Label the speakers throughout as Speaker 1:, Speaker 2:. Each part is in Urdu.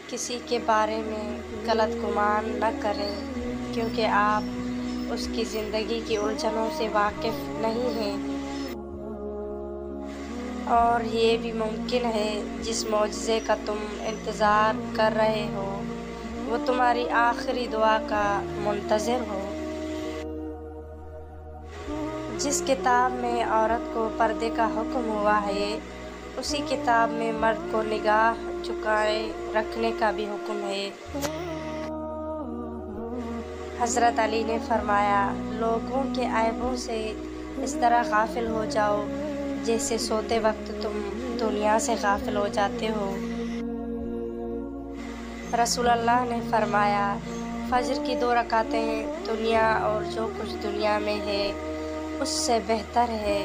Speaker 1: کسی کے بارے میں غلط گمان نہ کریں کیونکہ آپ اس کی زندگی کی الجھنوں سے واقف نہیں ہیں، اور یہ بھی ممکن ہے جس معجزے کا تم انتظار کر رہے ہو وہ تمہاری آخری دعا کا منتظر ہو۔ جس کتاب میں عورت کو پردے کا حکم ہوا ہے اسی کتاب میں مرد کو نگاہ جھکائے رکھنے کا بھی حکم ہے۔ حضرت علی نے فرمایا، لوگوں کے عیبوں سے اس طرح غافل ہو جاؤ جیسے سوتے وقت تم دنیا سے غافل ہو جاتے ہو۔ رسول اللہ نے فرمایا، فجر کی 2 رکعتیں دنیا اور جو کچھ دنیا میں ہے اس سے بہتر ہے،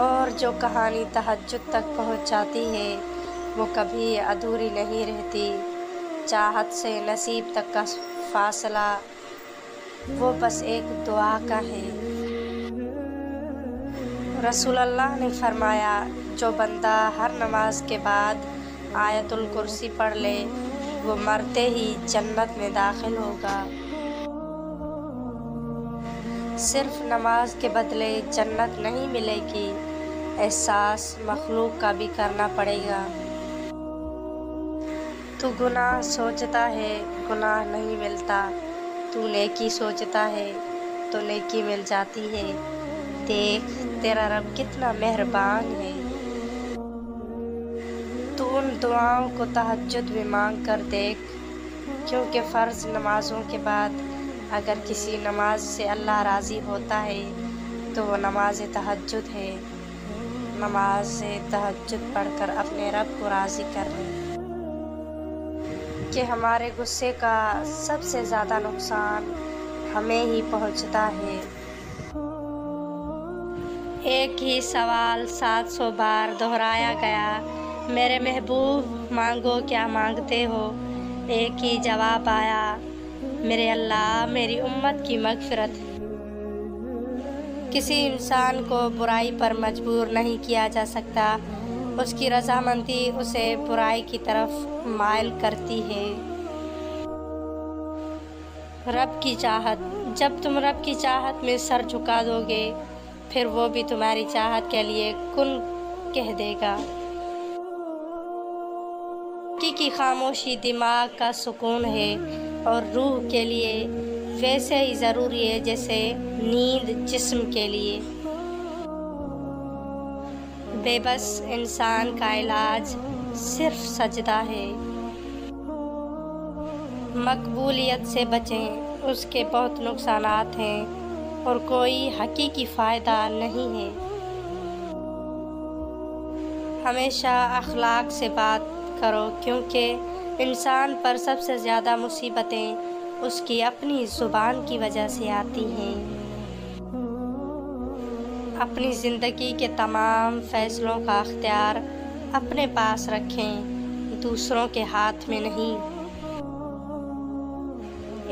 Speaker 1: اور جو کہانی تہجد تک پہنچ جاتی ہے وہ کبھی ادھوری نہیں رہتی۔ چاہت سے نصیب تک کا فاصلہ وہ بس ایک دعا کا ہے۔ رسول اللہ نے فرمایا، جو بندہ ہر نماز کے بعد آیت الکرسی پڑھ لے وہ مرتے ہی جنت میں داخل ہوگا۔ صرف نماز کے بدلے جنت نہیں ملے گی، احساس مخلوق کا بھی کرنا پڑے گا۔ تو گناہ سوچتا ہے گناہ نہیں ملتا، تو نیکی سوچتا ہے تو نیکی مل جاتی ہے۔ دیکھ تیرا رب کتنا مہربان ہے۔ تو ان دعاؤں کو تہجد میں مانگ کر دیکھ، کیونکہ فرض نمازوں کے بعد اگر کسی نماز سے اللہ راضی ہوتا ہے تو وہ نماز تہجد ہے۔ نماز تہجد پڑھ کر اپنے رب کو راضی کر لیں کہ ہمارے غصے کا سب سے زیادہ نقصان ہمیں ہی پہنچتا ہے۔ ایک ہی سوال 700 بار دہرایا گیا، میرے محبوب مانگو کیا مانگتے ہو؟ ایک ہی جواب آیا، میرے اللہ میری امت کی مغفرت۔ کسی انسان کو برائی پر مجبور نہیں کیا جا سکتا، اس کی رضامندی اسے برائی کی طرف مائل کرتی ہے۔ رب کی چاہت، جب تم رب کی چاہت میں سر جھکا دو گے پھر وہ بھی تمہاری چاہت کے لیے کن کہہ دے گا۔ کی خاموشی دماغ کا سکون ہے اور روح کے لیے ویسے ہی ضروری ہے جیسے نیند جسم کے لیے۔ بے بس انسان کا علاج صرف سجدہ ہے۔ مقبولیت سے بچیں، اس کے بہت نقصانات ہیں اور کوئی حقیقی فائدہ نہیں ہے۔ ہمیشہ اخلاق سے بات کرو کیونکہ انسان پر سب سے زیادہ مصیبتیں اس کی اپنی زبان کی وجہ سے آتی ہیں۔ اپنی زندگی کے تمام فیصلوں کا اختیار اپنے پاس رکھیں، دوسروں کے ہاتھ میں نہیں۔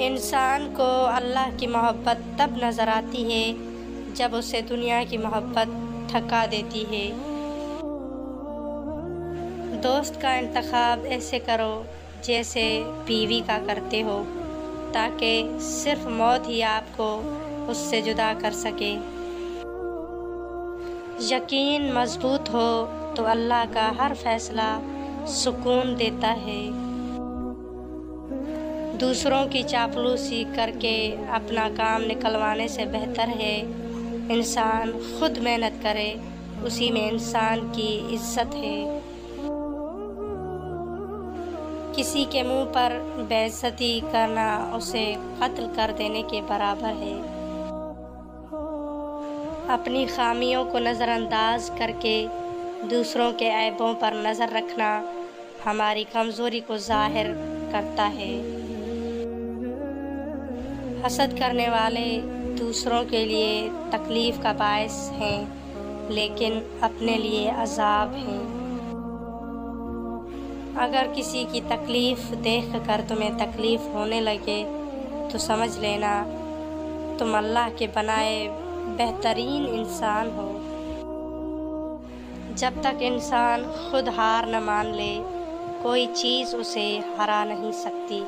Speaker 1: انسان کو اللہ کی محبت تب نظر آتی ہے جب اسے دنیا کی محبت تھکا دیتی ہے۔ دوست کا انتخاب ایسے کرو جیسے بیوی کا کرتے ہو، تاکہ صرف موت ہی آپ کو اس سے جدا کر سکے۔ یقین مضبوط ہو تو اللہ کا ہر فیصلہ سکون دیتا ہے۔ دوسروں کی چاپلوسی کر کے اپنا کام نکلوانے سے بہتر ہے انسان خود محنت کرے، اسی میں انسان کی عزت ہے۔ کسی کے منہ پر بے عزتی کرنا اسے قتل کر دینے کے برابر ہے۔ اپنی خامیوں کو نظر انداز کر کے دوسروں کے عیبوں پر نظر رکھنا ہماری کمزوری کو ظاہر کرتا ہے۔ حسد کرنے والے دوسروں کے لیے تکلیف کا باعث ہیں لیکن اپنے لیے عذاب ہیں۔ اگر کسی کی تکلیف دیکھ کر تمہیں تکلیف ہونے لگے تو سمجھ لینا تم اللہ کے بنائے بہترین انسان ہو۔ جب تک انسان خود ہار نہ مان لے کوئی چیز اسے ہرا نہیں سکتی۔